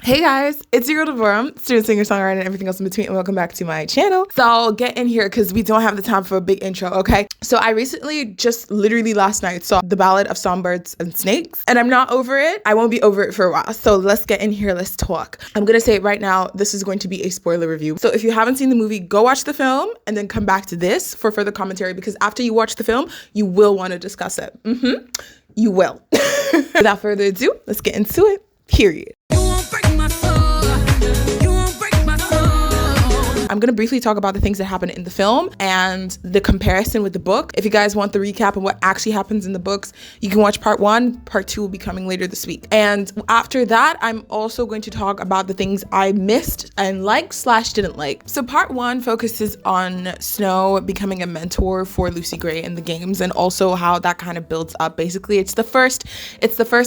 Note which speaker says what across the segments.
Speaker 1: Hey guys, it's your girl Deborah, student, singer, songwriter, and everything else in between, and welcome back to my channel. So get in here because we don't have the time for a big intro, okay? So I recently, just literally last night, saw the Ballad of Songbirds and Snakes, and I'm not over it. I won't be over it for a while. So let's get in here, let's talk. I'm gonna say it right now, this is going to be a spoiler review. So if you haven't seen the movie, go watch the film and then come back to this for further commentary, because after you watch the film, you will want to discuss it. You will. Without further ado, let's get into it, period. I'm going to briefly talk about the things that happen in the film and the comparison with the book. If you guys want the recap of what actually happens in the books, you can watch part 1. Part 2 will be coming later this week. And after that, I'm also going to talk about the things I missed and liked/didn't like. So part 1 focuses on Snow becoming a mentor for Lucy Gray in the games, and also how that kind of builds up. Basically, it's the first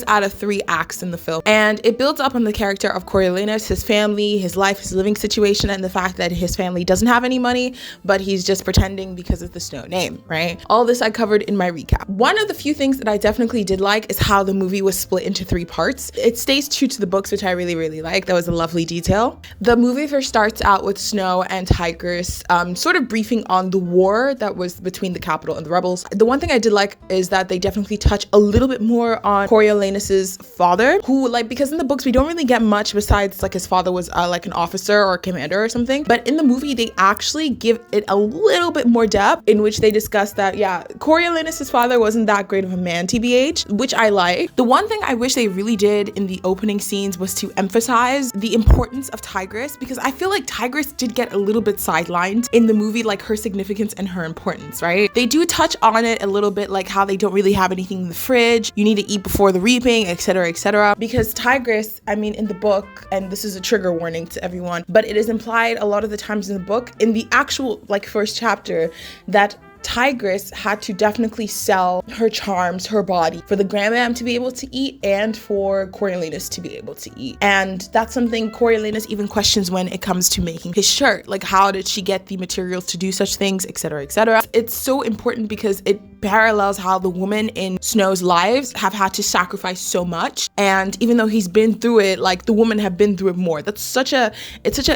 Speaker 1: out of 3 acts in the film. And it builds up on the character of Coriolanus, his family, his life, his living situation, and the fact that his family doesn't have any money, but he's just pretending because of the Snow name, right? All this I covered in my recap. One of the few things that I definitely did like is how the movie was split into 3 parts. It stays true to the books, which I really like. That was a lovely detail. The movie first starts out with Snow and Tigris sort of briefing on the war that was between the capital and the rebels. The one thing I did like is that they definitely touch a little bit more on Coriolanus's father, who, like, because in the books we don't really get much besides like his father was like an officer or a commander or something, but in the movie they actually give it a little bit more depth, in which they discuss that Coriolanus's father wasn't that great of a man, TBH, which I like. The one thing I wish they really did in the opening scenes was to emphasize the importance of Tigris, because I feel like Tigris did get a little bit sidelined in the movie, like her significance and her importance, right? They do touch on it a little bit, like how they don't really have anything in the fridge, you need to eat before the reaping, etc., because Tigris, I mean, in the book, and this is a trigger warning to everyone, but it is implied a lot of the times in the book, in the actual first chapter, that Tigris had to definitely sell her charms, her body, for the grandmam to be able to eat and for Coriolanus to be able to eat. And that's something Coriolanus even questions when it comes to making his shirt. Like, how did she get the materials to do such things, etc., etc. It's so important because it parallels how the women in Snow's lives have had to sacrifice so much. And even though he's been through it, like, the women have been through it more. It's such an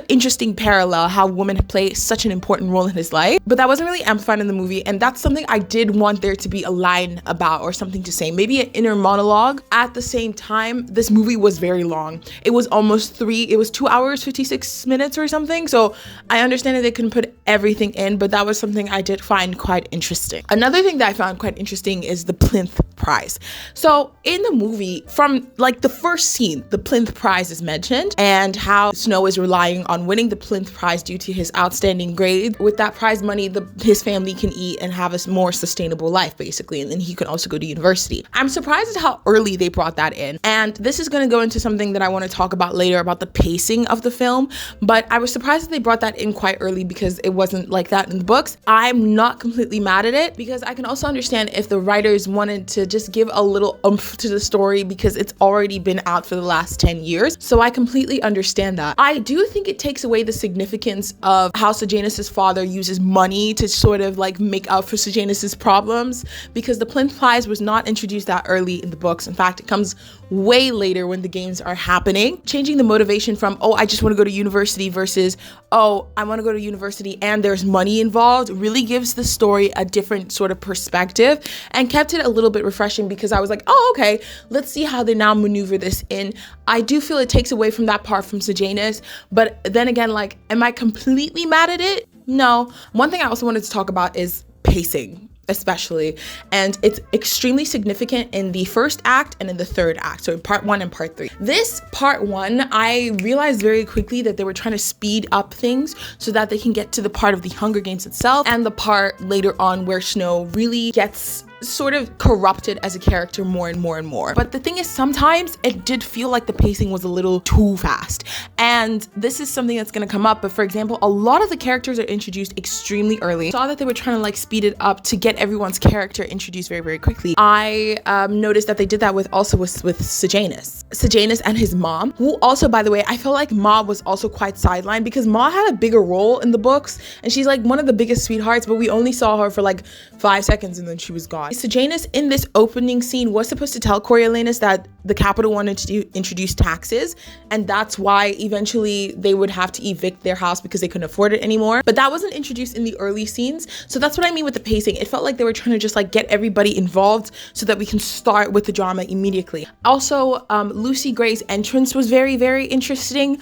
Speaker 1: interesting parallel, how women play such an important role in his life. But that wasn't really amplified in the movie. And that's something I did want there to be a line about, or something to say, maybe an inner monologue. At the same time, this movie was very long. It was almost 2 hours, 56 minutes or something. So I understand that they couldn't put everything in, but that was something I did find quite interesting. Another thing that I found quite interesting is the plinth prize. So in the movie, from like the first scene, the plinth prize is mentioned, and how Snow is relying on winning the plinth prize due to his outstanding grade. With that prize money, his family can eat and have a more sustainable life, basically, and then he can also go to university. I'm surprised at how early they brought that in, and this is going to go into something that I want to talk about later about the pacing of the film, but I was surprised that they brought that in quite early because it wasn't like that in the books. I'm not completely mad at it, because I can also understand if the writers wanted to just give a little oomph to the story, because it's already been out for the last 10 years, so I completely understand that. I do think it takes away the significance of how Sejaynus' father uses money to sort of like make up for Sejanus's problems, because the plinth prize was not introduced that early in the books. In fact, it comes way later when the games are happening. Changing the motivation from, oh, I just want to go to university, versus, oh, I want to go to university and there's money involved, really gives the story a different sort of perspective, and kept it a little bit refreshing, because I was like, oh, okay, let's see how they now maneuver this in. I do feel it takes away from that part from Sejaynus, but then again, like, am I completely mad at it? No. One thing I also wanted to talk about is pacing, especially, and it's extremely significant in the first act and in the third act, so in part 1 and part 3. This part 1, I realized very quickly that they were trying to speed up things so that they can get to the part of the Hunger Games itself, and the part later on where Snow really gets sort of corrupted as a character more and more. But the thing is, sometimes it did feel like the pacing was a little too fast. And this is something that's gonna come up, but for example, a lot of the characters are introduced extremely early. I saw that they were trying to like speed it up to get everyone's character introduced very quickly. I noticed that they did that with Sejaynus. Sejaynus and his mom, who also, by the way, I feel like Ma was also quite sidelined because Ma had a bigger role in the books and she's like one of the biggest sweethearts, but we only saw her for like 5 seconds and then she was gone. Sejaynus in this opening scene was supposed to tell Coriolanus that the capital wanted to introduce taxes, and that's why eventually they would have to evict their house because they couldn't afford it anymore. But that wasn't introduced in the early scenes. So that's what I mean with the pacing. It felt like they were trying to just like get everybody involved so that we can start with the drama immediately. Also, Lucy Gray's entrance was very, very interesting,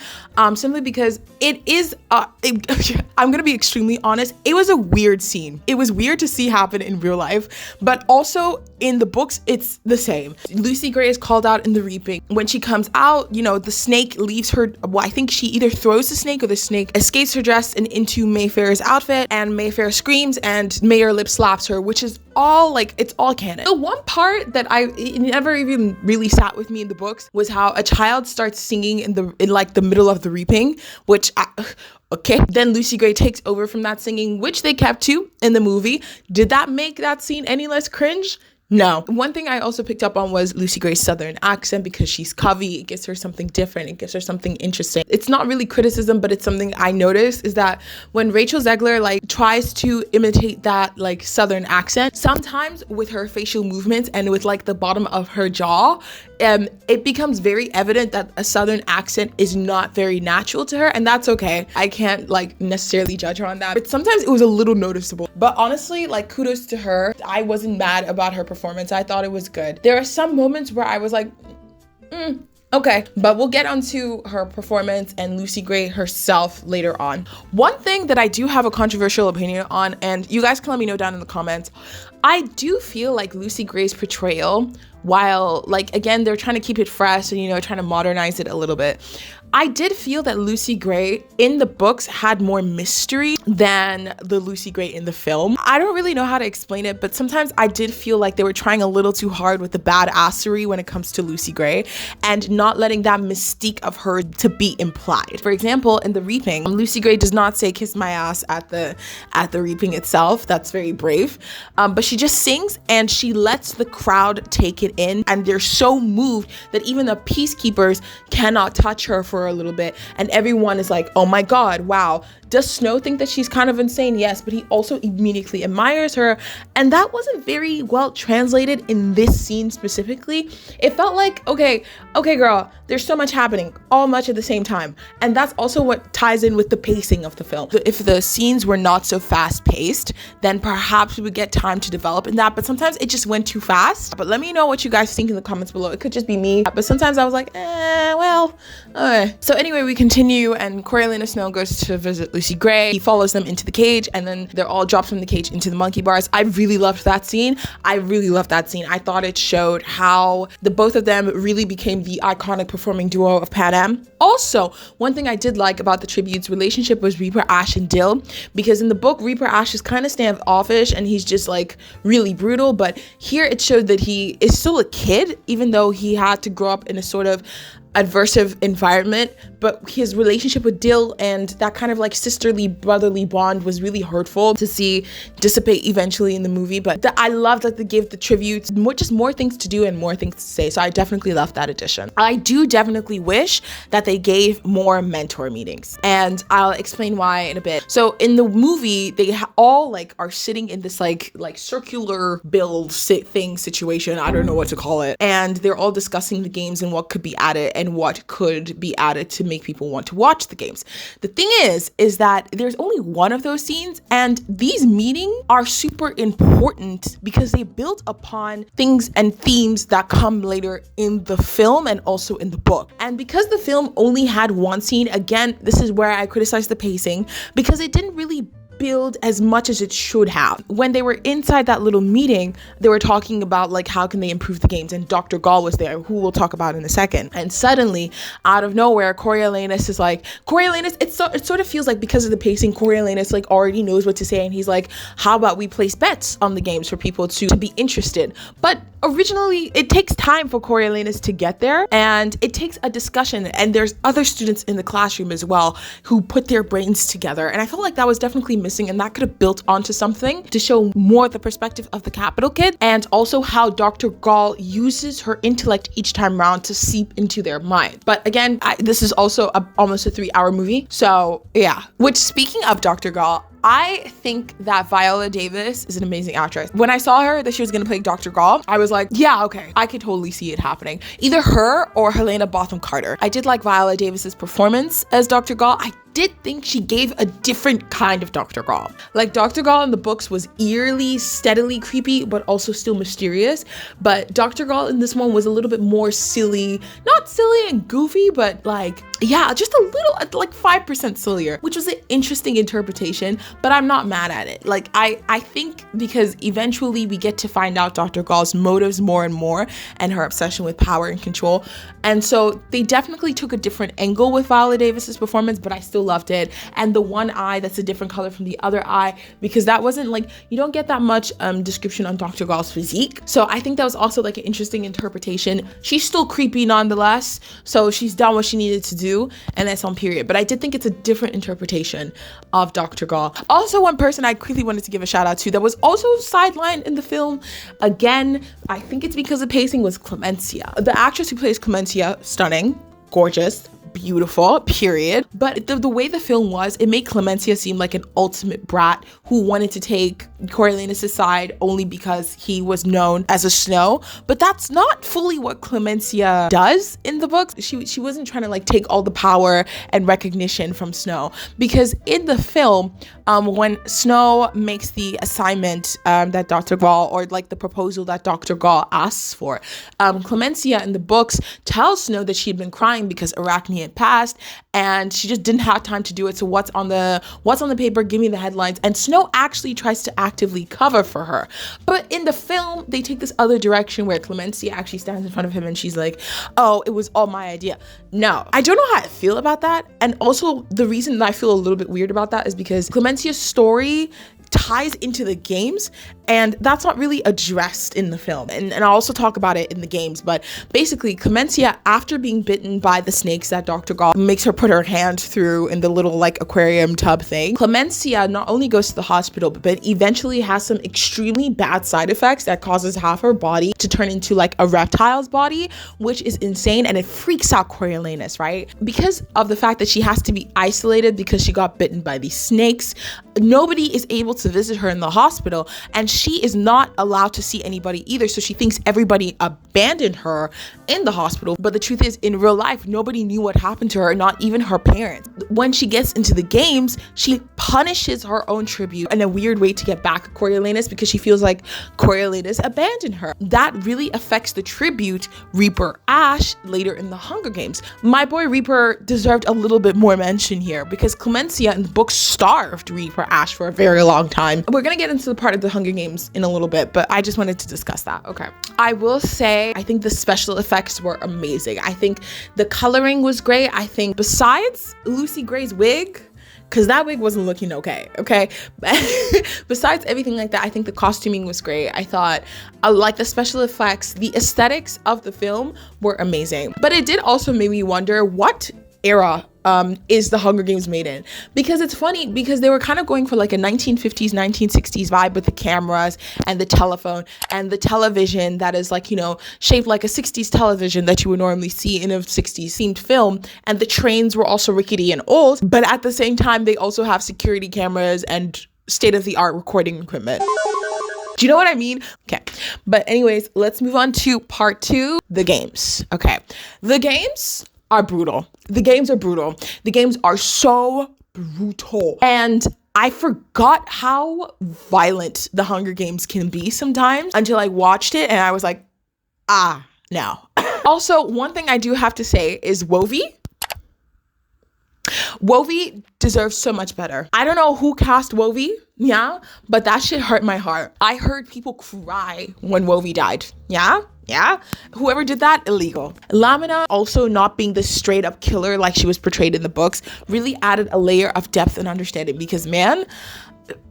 Speaker 1: simply because it is, I'm gonna be extremely honest, it was a weird scene. It was weird to see happen in real life, but also in the books, it's the same. Lucy Gray is called out in the reaping. When she comes out, you know, the snake leaves her, well, I think she either throws the snake or the snake escapes her dress and into Mayfair's outfit, and Mayfair screams and Mayor Lip slaps her, which is all like, it's all canon. The one part that it never even really sat with me in the books was how a child starts singing in like the middle of the reaping, which okay. Then Lucy Gray takes over from that singing, which they kept to in the movie. Did that make that scene any less cringe? No. One thing I also picked up on was Lucy Gray's Southern accent, because she's Covey. It gives her something different. It gives her something interesting. It's not really criticism, but it's something I noticed, is that when Rachel Zegler like tries to imitate that like Southern accent, sometimes with her facial movements and with like the bottom of her jaw, it becomes very evident that a Southern accent is not very natural to her, and that's okay. I can't like necessarily judge her on that, but sometimes it was a little noticeable. But honestly, like, kudos to her. I wasn't mad about her performance. I thought it was good. There are some moments where I was like, okay, but we'll get onto her performance and Lucy Gray herself later on. One thing that I do have a controversial opinion on, and you guys can let me know down in the comments, I do feel like Lucy Gray's portrayal, while like, again, they're trying to keep it fresh and, you know, trying to modernize it a little bit, I did feel that Lucy Gray in the books had more mystery than the Lucy Gray in the film. I don't really know how to explain it, but sometimes I did feel like they were trying a little too hard with the badassery when it comes to Lucy Gray and not letting that mystique of her to be implied. For example, in The Reaping, Lucy Gray does not say "kiss my ass" at the reaping itself. That's very brave. But she just sings and she lets the crowd take it in, and they're so moved that even the peacekeepers cannot touch her for a little bit, and everyone is like, oh my god, wow. Does Snow think that she's kind of insane? Yes, but he also immediately admires her, and that wasn't very well translated in this scene specifically. It felt like, okay girl, there's so much happening all much at the same time, and that's also what ties in with the pacing of the film. If the scenes were not so fast paced, then perhaps we would get time to develop in that, but sometimes it just went too fast. But let me know what you guys think in the comments below. It could just be me, but sometimes I was like, well, okay. So anyway, we continue, and Coriolanus Snow goes to visit Lucy Gray. He follows them into the cage, and then they're all dropped from the cage into the monkey bars. I really loved that scene. I thought it showed how the both of them really became the iconic performing duo of Pan Am. Also, one thing I did like about the tribute's relationship was Reaper Ash and Dill, because in the book, Reaper Ash is kind of standoffish and he's just like really brutal, but here it showed that he is still a kid, even though he had to grow up in a sort of adversive environment. But his relationship with Dill and that kind of like sisterly brotherly bond was really hurtful to see dissipate eventually in the movie. But I loved that they gave the tributes more things to do and more things to say, so I definitely loved that addition. I do definitely wish that they gave more mentor meetings, and I'll explain why in a bit. So in the movie, they all like are sitting in this like circular build thing situation, I don't know what to call it, and they're all discussing the games and what could be added and what could be added to make people want to watch the games. The thing is that there's only one of those scenes, and these meetings are super important because they build upon things and themes that come later in the film and also in the book. And because the film only had one scene, again, this is where I criticize the pacing, because it didn't really build as much as it should have. When they were inside that little meeting, they were talking about like how can they improve the games, and Dr. Gaul was there, who we'll talk about in a second. And suddenly, out of nowhere, Coriolanus is like, it sort of feels like because of the pacing, Coriolanus like already knows what to say, and he's like, how about we place bets on the games for people to be interested? But originally, it takes time for Coriolanus to get there, and it takes a discussion, and there's other students in the classroom as well who put their brains together, and I felt like that was definitely missing, and that could have built onto something to show more the perspective of the capital kid, and also how Dr. Gaul uses her intellect each time around to seep into their mind. But again, this is also almost a 3-hour movie, so yeah. Which, speaking of Dr. Gaul, I think that Viola Davis is an amazing actress. When I saw her that she was gonna play Dr. Gaul, I was like, yeah, okay, I could totally see it happening. Either her or Helena Bonham Carter. I did like Viola Davis's performance as Dr. Gaul. I did think she gave a different kind of Dr. Gaul. Like Dr. Gaul in the books was eerily, steadily creepy, but also still mysterious. But Dr. Gaul in this one was a little bit more silly, not silly and goofy, but like, yeah, just a little, like 5% sillier, which was an interesting interpretation, but I'm not mad at it. Like, I think because eventually we get to find out Dr. Gaul's motives more and more and her obsession with power and control. And so they definitely took a different angle with Viola Davis's performance, but I still loved it. And the one eye that's a different color from the other eye, because that wasn't like, you don't get that much description on Dr. Gaul's physique. So I think that was also like an interesting interpretation. She's still creepy nonetheless, so she's done what she needed to do, and that's on period. But I did think it's a different interpretation of Dr. Gaul. Also, one person I quickly wanted to give a shout out to that was also sidelined in the film, again, I think it's because of pacing, was Clementia. The actress who plays Clementia, stunning, gorgeous, beautiful, period. But the way the film was, it made Clementia seem like an ultimate brat who wanted to take Coriolanus' side only because he was known as a Snow. But that's not fully what Clementia does in the books. She wasn't trying to like take all the power and recognition from Snow, because in the film, when Snow makes the assignment that Dr. Gaul, or like the proposal that Dr. Gaul asks for, Clementia in the books tells Snow that she'd been crying because Arachne had passed and she just didn't have time to do it. So what's on the paper, give me the headlines. And Snow actually tries to actively cover for her. But in the film, they take this other direction where Clementia actually stands in front of him and she's like, oh, it was all my idea. No, I don't know how I feel about that. And also the reason that I feel a little bit weird about that is because Clementia's story ties into the games, and that's not really addressed in the film. And I'll also talk about it in the games, but basically Clementia, after being bitten by the snakes that Dr. Gaul makes her put her hand through in the little like aquarium tub thing, Clementia not only goes to the hospital, but eventually has some extremely bad side effects that causes half her body to turn into like a reptile's body, which is insane, and it freaks out Coriolanus, right? Because of the fact that she has to be isolated because she got bitten by these snakes, nobody is able to visit her in the hospital, and she is not allowed to see anybody either. So she thinks everybody abandoned her in the hospital, but the truth is, in real life, nobody knew what happened to her, not even her parents. When she gets into the games, she punishes her own tribute in a weird way to get back at Coriolanus, because she feels like Coriolanus abandoned her. That really affects the tribute Reaper Ash later in the Hunger Games. My boy Reaper deserved a little bit more mention here, because Clementia in the book starved Reaper Ash for a very long time. We're gonna get into the part of the Hunger Games in a little bit, but I just wanted to discuss that. Okay, I will say I think the special effects were amazing. I think the coloring was great. I think besides Lucy Gray's wig, because that wig wasn't looking okay. Besides everything like that, I think the costuming was great. I thought like the special effects, the aesthetics of the film were amazing. But it did also make me wonder, what era is the Hunger Games made in? Because it's funny, because they were kind of going for like a 1950s, 1960s vibe with the cameras and the telephone and the television that is like, you know, shaped like a 60s television that you would normally see in a 60s themed film. And the trains were also rickety and old, but at the same time, they also have security cameras and state-of-the-art recording equipment. Do you know what I mean? Okay, but anyways, let's move on to part 2, the games. Okay, the games are brutal. The games are brutal. The games are so brutal. And I forgot how violent the Hunger Games can be sometimes until I watched it and I was like, no. Also, one thing I do have to say is Wovey. Wovey deserves so much better. I don't know who cast Wovey, yeah, but that shit hurt my heart. I heard people cry when Wovey died, yeah? Whoever did that, illegal. Lamina, also not being the straight up killer like she was portrayed in the books, really added a layer of depth and understanding, because man,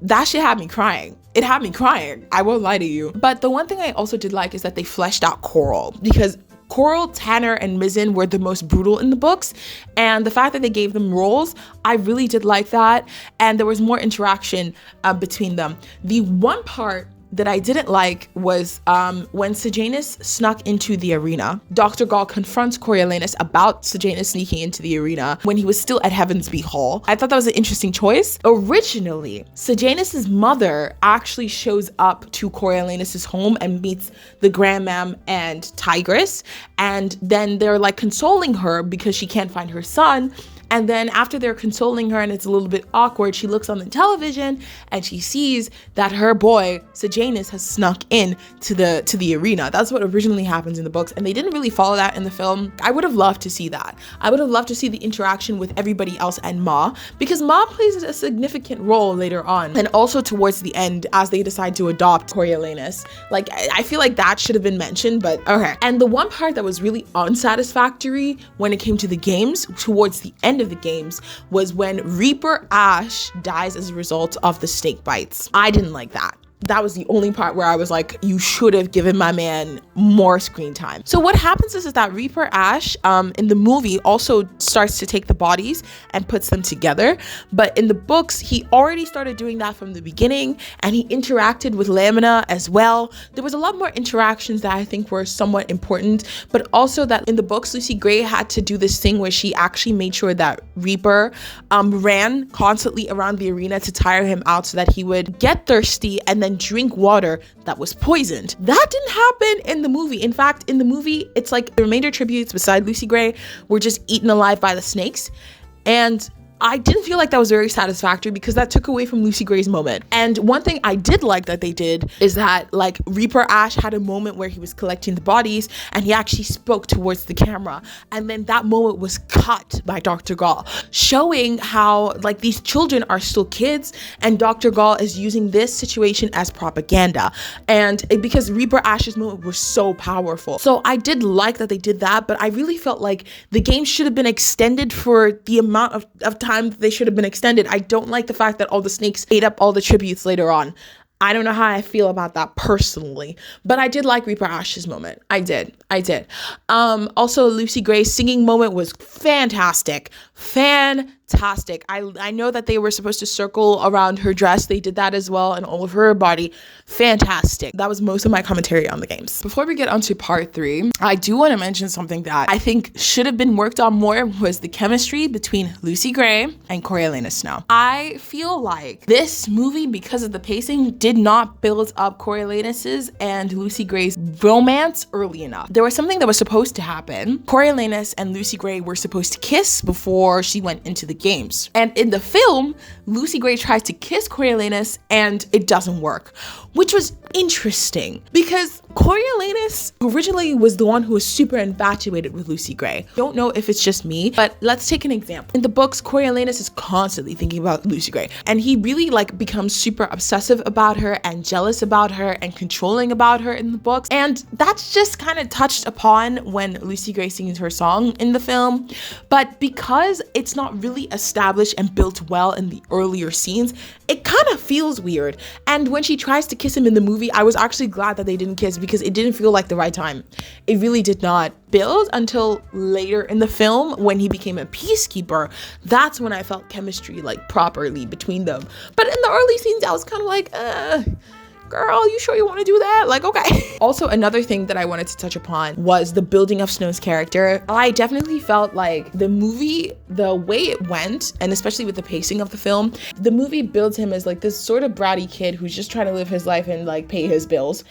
Speaker 1: that shit had me crying. It had me crying. I won't lie to you. But the one thing I also did like is that they fleshed out Coral, because Coral, Tanner, and Mizzen were the most brutal in the books, and the fact that they gave them roles, I really did like that, and there was more interaction between them. The one part that I didn't like was when Sejaynus snuck into the arena. Dr. Gaul confronts Coriolanus about Sejaynus sneaking into the arena when he was still at Heavensby Hall. I thought that was an interesting choice. Originally, Sejanus's mother actually shows up to Coriolanus's home and meets the grandmam and Tigris, and then they're like consoling her because she can't find her son. And then after they're consoling her and it's a little bit awkward, she looks on the television and she sees that her boy, Sejaynus, has snuck in to the arena. That's what originally happens in the books, and they didn't really follow that in the film. I would have loved to see that. I would have loved to see the interaction with everybody else and Ma, because Ma plays a significant role later on, and also towards the end as they decide to adopt Coriolanus. Like, I feel like that should have been mentioned, but okay. And the one part that was really unsatisfactory when it came to the games, towards the end of the games, was when Reaper Ash dies as a result of the snake bites. I didn't like that. That was the only part where I was like, you should have given my man more screen time. So what happens is that Reaper Ash in the movie also starts to take the bodies and puts them together. But in the books, he already started doing that from the beginning, and he interacted with Lamina as well. There was a lot more interactions that I think were somewhat important, but also that in the books, Lucy Gray had to do this thing where she actually made sure that Reaper ran constantly around the arena to tire him out so that he would get thirsty and then drink water that was poisoned. That didn't happen in the movie. In fact, in the movie, it's like the remainder tributes beside Lucy Gray were just eaten alive by the snakes. And I didn't feel like that was very satisfactory because that took away from Lucy Gray's moment. And one thing I did like that they did is that like Reaper Ash had a moment where he was collecting the bodies and he actually spoke towards the camera. And then that moment was cut by Dr. Gaul, showing how like these children are still kids and Dr. Gaul is using this situation as propaganda. And because Reaper Ash's moment was so powerful. So I did like that they did that, but I really felt like the game should have been extended for the amount of time that they should have been extended. I don't like the fact that all the snakes ate up all the tributes later on. I don't know how I feel about that personally, but I did like Reaper Ash's moment. I did. Also, Lucy Gray's singing moment was fantastic. I know that they were supposed to circle around her dress. They did that as well, and all of her body. Fantastic. That was most of my commentary on the games. Before we get onto part 3, I do want to mention something that I think should have been worked on more, was the chemistry between Lucy Gray and Coriolanus Snow. I feel like this movie, because of the pacing, did not build up Coriolanus's and Lucy Gray's romance early enough. There was something that was supposed to happen. Coriolanus and Lucy Gray were supposed to kiss before she went into the games. And in the film, Lucy Gray tries to kiss Coriolanus and it doesn't work, which was interesting because Coriolanus originally was the one who was super infatuated with Lucy Gray. Don't know if it's just me, but let's take an example. In the books, Coriolanus is constantly thinking about Lucy Gray, and he really like becomes super obsessive about her and jealous about her and controlling about her in the books. And that's just kind of touched upon when Lucy Gray sings her song in the film. But because it's not really established and built well in the earlier scenes, it kind of feels weird. And when she tries to kiss him in the movie, I was actually glad that they didn't kiss because it didn't feel like the right time. It really did not build until later in the film when he became a peacekeeper. That's when I felt chemistry like properly between them. But in the early scenes, I was kind of like, girl, you sure you want to do that? Like, okay. Also, another thing that I wanted to touch upon was the building of Snow's character. I definitely felt like the movie, the way it went, and especially with the pacing of the film, the movie builds him as like this sort of bratty kid who's just trying to live his life and like pay his bills.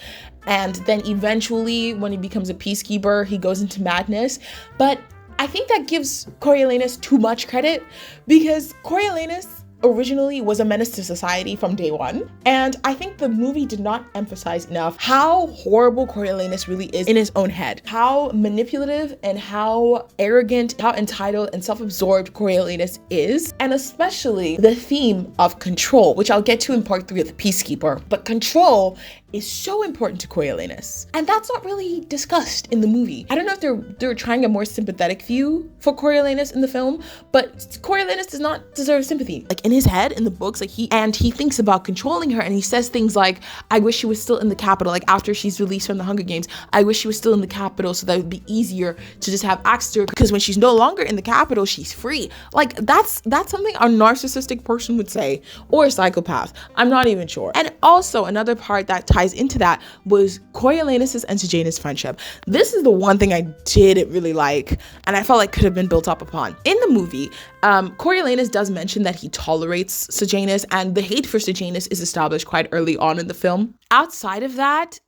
Speaker 1: And then eventually, when he becomes a peacekeeper, he goes into madness. But I think that gives Coriolanus too much credit because Coriolanus originally was a menace to society from day one. And I think the movie did not emphasize enough how horrible Coriolanus really is in his own head. How manipulative and how arrogant, how entitled and self-absorbed Coriolanus is. And especially the theme of control, which I'll get to in part 3 of The Peacekeeper. But control is so important to Coriolanus. And that's not really discussed in the movie. I don't know if they're trying a more sympathetic view for Coriolanus in the film, but Coriolanus does not deserve sympathy. Like in his head, in the books, like he thinks about controlling her and he says things like, I wish she was still in the capital, like after she's released from the Hunger Games, I wish she was still in the capital so that it would be easier to just have access to her because when she's no longer in the capital, she's free. Like that's something a narcissistic person would say, or a psychopath. I'm not even sure. And also another part that ties into that was Coriolanus' and Sejaynus' friendship. This is the one thing I didn't really like, and I felt like could have been built up upon. In the movie, Coriolanus does mention that he tolerates Sejaynus, and the hate for Sejaynus is established quite early on in the film. Outside of that,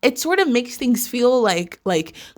Speaker 1: it sort of makes things feel like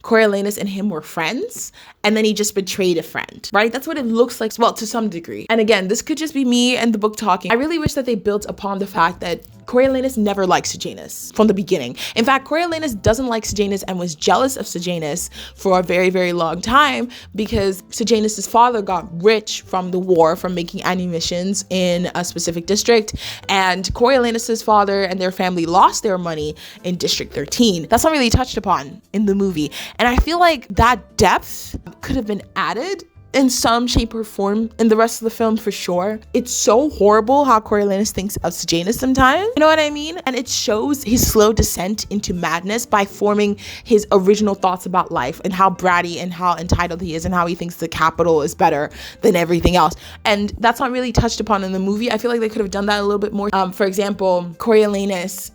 Speaker 1: Coriolanus and him were friends, and then he just betrayed a friend, right? That's what it looks like, well, to some degree. And again, this could just be me and the book talking. I really wish that they built upon the fact that Coriolanus never liked Sejaynus from the beginning. In fact, Coriolanus doesn't like Sejaynus and was jealous of Sejaynus for a very, very long time because Sejanus' father got rich from the war, from making ammunitions in a specific district, and Coriolanus' father and their family lost their money in District 13. That's not really touched upon in the movie, and I feel like that depth could have been added in some shape or form in the rest of the film for sure. It's so horrible how Coriolanus thinks of Sejaynus sometimes, you know what I mean? And it shows his slow descent into madness by forming his original thoughts about life and how bratty and how entitled he is and how he thinks the capital is better than everything else. And that's not really touched upon in the movie. I feel like they could have done that a little bit more. For example, Coriolanus,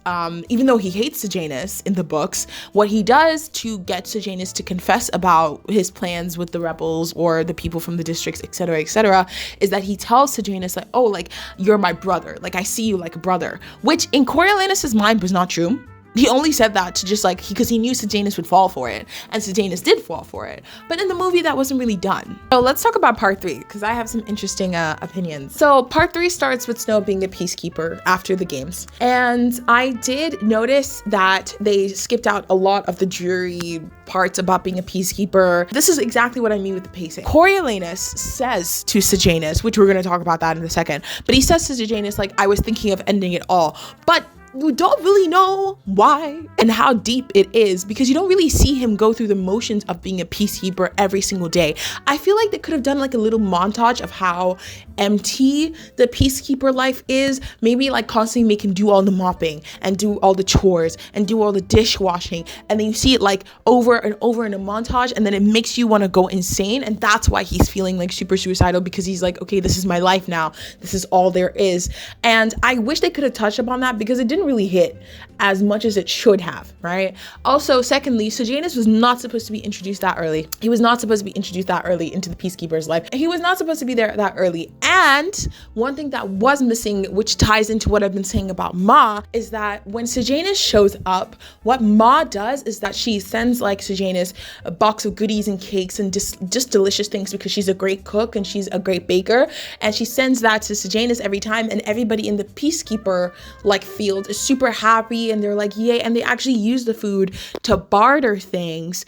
Speaker 1: even though he hates Sejaynus in the books, what he does to get Sejaynus to confess about his plans with the rebels or the people from the districts, etc., is that he tells Sejaynus, like, oh, like, you're my brother, like, I see you like a brother, which in Coriolanus's mind was not true. He only said that to just like, because he knew Sejaynus would fall for it, and Sejaynus did fall for it. But in the movie, that wasn't really done. So let's talk about part 3, because I have some interesting opinions. So part 3 starts with Snow being a peacekeeper after the games. And I did notice that they skipped out a lot of the dreary parts about being a peacekeeper. This is exactly what I mean with the pacing. Coriolanus says to Sejaynus, which we're going to talk about that in a second, but he says to Sejaynus, like, I was thinking of ending it all. But you don't really know why and how deep it is, because you don't really see him go through the motions of being a peacekeeper every single day. I feel like they could have done like a little montage of how empty the peacekeeper life is, maybe like constantly make him do all the mopping and do all the chores and do all the dishwashing, and then you see it like over and over in a montage, and then it makes you want to go insane, and that's why he's feeling like super suicidal, because he's like, okay, this is my life now, this is all there is. And I wish they could have touched upon that, because it didn't really hit as much as it should have, right? Also, secondly, Sejaynus was not supposed to be introduced that early. He was not supposed to be introduced that early into the peacekeeper's life. He was not supposed to be there that early. And one thing that was missing, which ties into what I've been saying about Ma, is that when Sejaynus shows up, what Ma does is that she sends like Sejaynus a box of goodies and cakes and just delicious things, because she's a great cook and she's a great baker, and she sends that to Sejaynus every time, and everybody in the peacekeeper like field is super happy, and they're like, yay, and they actually use the food to barter things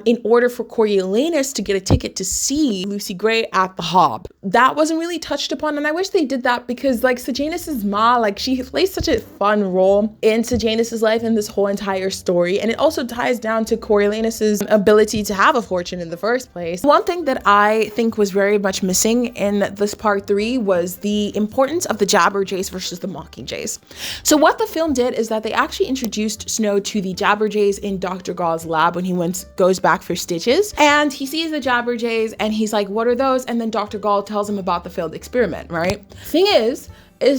Speaker 1: in order for Coriolanus to get a ticket to see Lucy Gray at the Hob. That wasn't really touched upon, and I wish they did that, because like Sejaynus's Ma, like, she plays such a fun role in Sejanus's life and this whole entire story, and it also ties down to Coriolanus's ability to have a fortune in the first place. One thing that I think was very much missing in this part 3 was the importance of the Jabberjays versus the Mockingjays. So what the film did is that they actually introduced Snow to the Jabberjays in Dr. Gaul's lab when he goes back for stitches, and he sees the Jabberjays and he's like, what are those? And then Dr. Gaul tells him about the failed experiment, right? Thing is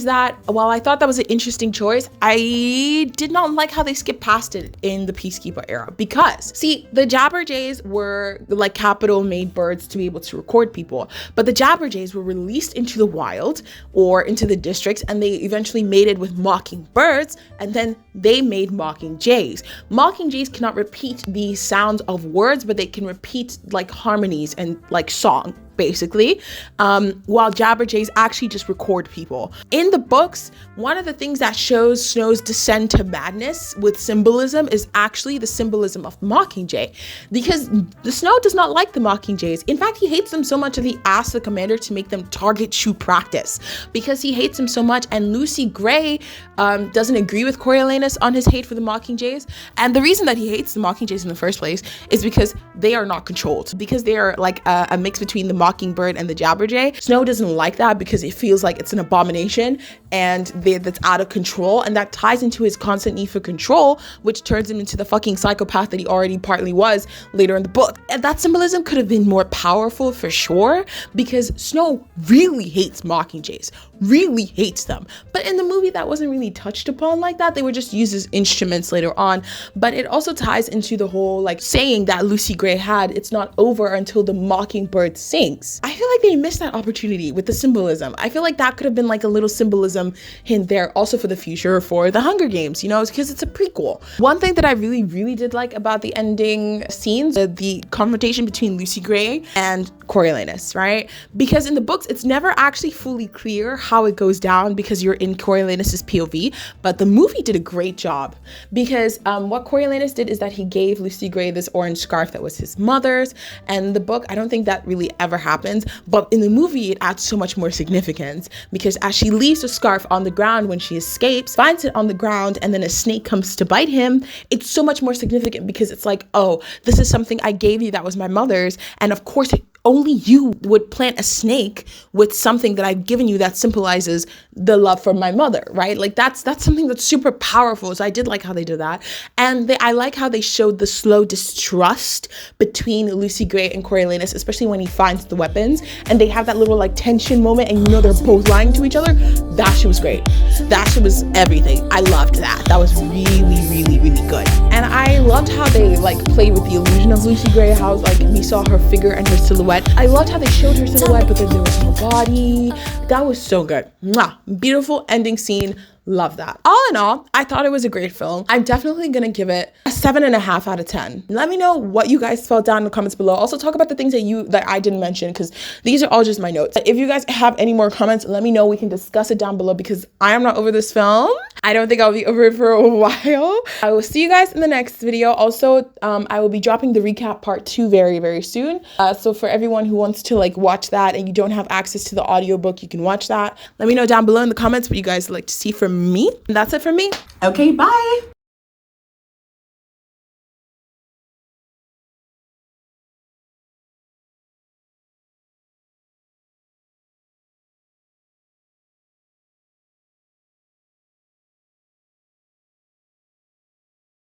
Speaker 1: that while I thought that was an interesting choice, I did not like how they skipped past it in the peacekeeper era, because see, the Jabberjays were like capital made birds to be able to record people, but the Jabberjays were released into the wild or into the districts, and they eventually mated with mockingbirds, and then they made mockingjays. Mockingjays cannot repeat the sounds of words, but they can repeat like harmonies and like song, basically, while Jabberjays actually just record people. In the books, one of the things that shows Snow's descent to madness with symbolism is actually the symbolism of Mockingjay, because the Snow does not like the Mockingjays. In fact, he hates them so much that he asks the commander to make them target shoot practice, because he hates them so much, and Lucy Gray doesn't agree with Coriolanus on his hate for the Mockingjays. And the reason that he hates the Mockingjays in the first place is because they are not controlled, because they are like a mix between the Mockingbird and the Jabberjay. Snow doesn't like that because it feels like it's an abomination and that's out of control, and that ties into his constant need for control, which turns him into the fucking psychopath that he already partly was later in the book. And that symbolism could have been more powerful for sure, because Snow really hates Mockingjays, really hates them. But in the movie, that wasn't really touched upon like that. They were just used as instruments later on. But it also ties into the whole like saying that Lucy Gray had, it's not over until the mockingbird sings. I feel like they missed that opportunity with the symbolism. I feel like that could have been like a little symbolism hint there also for the future for the Hunger Games, you know, because it's a prequel. One thing that I really did like about the ending scenes, the confrontation between Lucy Gray and Coriolanus, right? Because in the books, it's never actually fully clear how it goes down because you're in Coriolanus's POV, but the movie did a great job because what Coriolanus did is that he gave Lucy Gray this orange scarf that was his mother's, and in the book, I don't think that really ever happens, but in the movie, it adds so much more significance because as she leaves the scarf on the ground when she escapes, finds it on the ground, and then a snake comes to bite him, it's so much more significant because it's like, oh, this is something I gave you that was my mother's, and of course, only you would plant a snake with something that I've given you that symbolizes the love for my mother, right? Like that's something that's super powerful. So I did like how they did that. And I like how they showed the slow distrust between Lucy Gray and Coriolanus, especially when he finds the weapons and they have that little like tension moment and you know they're both lying to each other. That shit was great. That shit was everything. I loved that. That was really good. And I loved how they like played with the illusion of Lucy Gray, how like we saw her figure and her silhouette. I loved how they showed her silhouette, but then there was no body. That was so good. Mwah. Beautiful ending scene. Love that. All in all, I thought it was a great film. I'm definitely gonna give it a 7.5 out of 10. Let me know what you guys felt down in the comments below. Also talk about the things that I didn't mention because these are all just my notes. If you guys have any more comments, let me know. We can discuss it down below because I am not over this film. I don't think I'll be over it for a while. I will see you guys in the next video. Also, I will be dropping the recap part 2 very soon. So for everyone who wants to like watch that and you don't have access to the audiobook, you can watch that. Let me know down below in the comments what you guys would like to see from me. And that's it from me. Okay, bye.